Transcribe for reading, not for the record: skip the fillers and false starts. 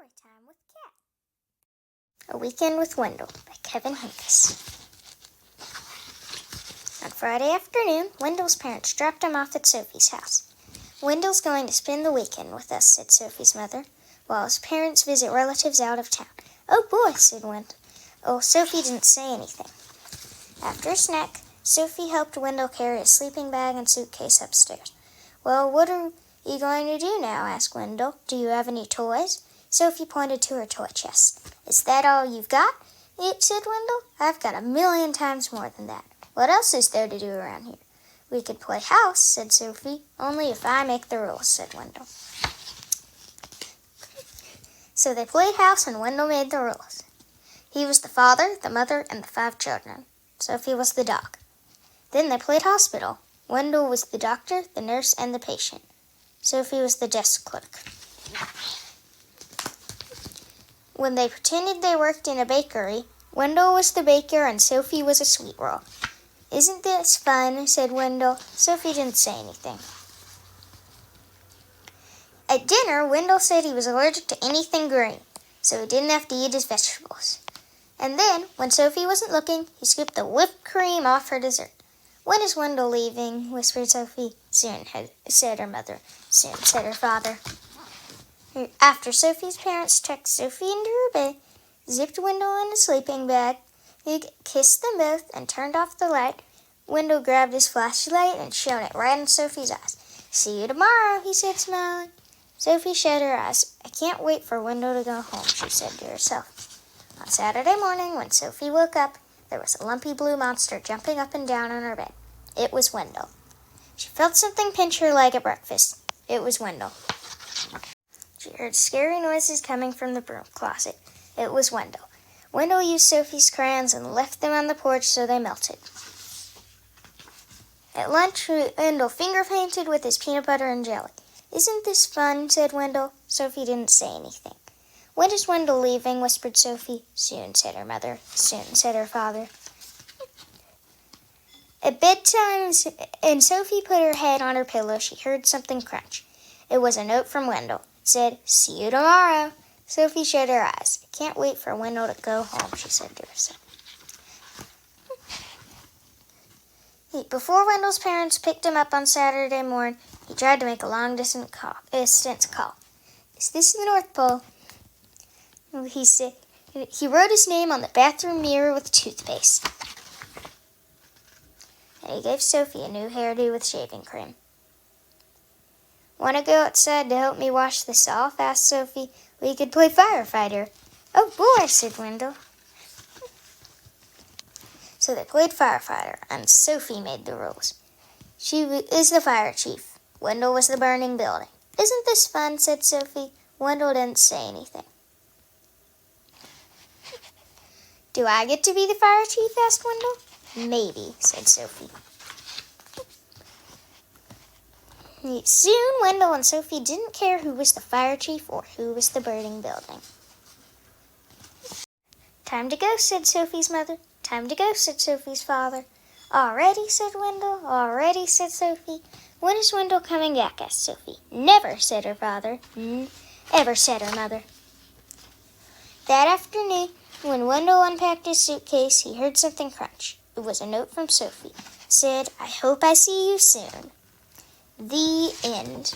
Storytime with Cat. A Weekend with Wendell by Kevin Hinckus. On Friday afternoon, Wendell's parents dropped him off at Sophie's house. "Wendell's going to spend the weekend with us," said Sophie's mother, "while his parents visit relatives out of town." "Oh boy," said Wendell. Oh, Sophie didn't say anything. After a snack, Sophie helped Wendell carry his sleeping bag and suitcase upstairs. "Well, what are you going to do now?" asked Wendell. "Do you have any toys?" Sophie pointed to her toy chest. "Is that all you've got?" said Wendell. "I've got 1,000,000 times more than that. What else is there to do around here?" "We could play house," said Sophie. "Only if I make the rules," said Wendell. So they played house, and Wendell made the rules. He was the father, the mother, and the 5 children. Sophie was the dog. Then they played hospital. Wendell was the doctor, the nurse, and the patient. Sophie was the desk clerk. When they pretended they worked in a bakery, Wendell was the baker and Sophie was a sweet roll. "Isn't this fun?" said Wendell. Sophie didn't say anything. At dinner, Wendell said he was allergic to anything green, so he didn't have to eat his vegetables. And then, when Sophie wasn't looking, he scooped the whipped cream off her dessert. "When is Wendell leaving?" whispered Sophie. "Soon," said her mother. "Soon," said her father. After Sophie's parents tucked Sophie into her bed, zipped Wendell in a sleeping bag, he kissed them both, and turned off the light, Wendell grabbed his flashlight and shone it right in Sophie's eyes. "See you tomorrow," he said, smiling. Sophie shut her eyes. "I can't wait for Wendell to go home," she said to herself. On Saturday morning, when Sophie woke up, there was a lumpy blue monster jumping up and down on her bed. It was Wendell. She felt something pinch her leg at breakfast. It was Wendell. She heard scary noises coming from the broom closet. It was Wendell. Wendell used Sophie's crayons and left them on the porch so they melted. At lunch, Wendell finger painted with his peanut butter and jelly. "Isn't this fun?" said Wendell. Sophie didn't say anything. "When is Wendell leaving?" whispered Sophie. "Soon," said her mother. "Soon," said her father. At bedtime, and Sophie put her head on her pillow, she heard something crunch. It was a note from Wendell. It said, "See you tomorrow." Sophie shut her eyes. "I can't wait for Wendell to go home," she said to herself. Before Wendell's parents picked him up on Saturday morning, he tried to make a long-distance call. "Is this the North Pole?" He said. He wrote his name on the bathroom mirror with toothpaste. And he gave Sophie a new hairdo with shaving cream. "Want to go outside to help me wash this off?" asked Sophie. "We could play firefighter." "Oh boy," said Wendell. So they played firefighter, and Sophie made the rules. She is the fire chief. Wendell was the burning building. "Isn't this fun?" said Sophie. Wendell didn't say anything. "Do I get to be the fire chief?" asked Wendell. "Maybe," said Sophie. Soon, Wendell and Sophie didn't care who was the fire chief or who was the burning building. "Time to go," said Sophie's mother. "Time to go," said Sophie's father. "Already," said Wendell. "Already," said Sophie. "When is Wendell coming back?" asked Sophie. "Never," said her father. "Ever," said her mother. That afternoon, when Wendell unpacked his suitcase, he heard something crunch. It was a note from Sophie. It said, "I hope I see you soon." The end.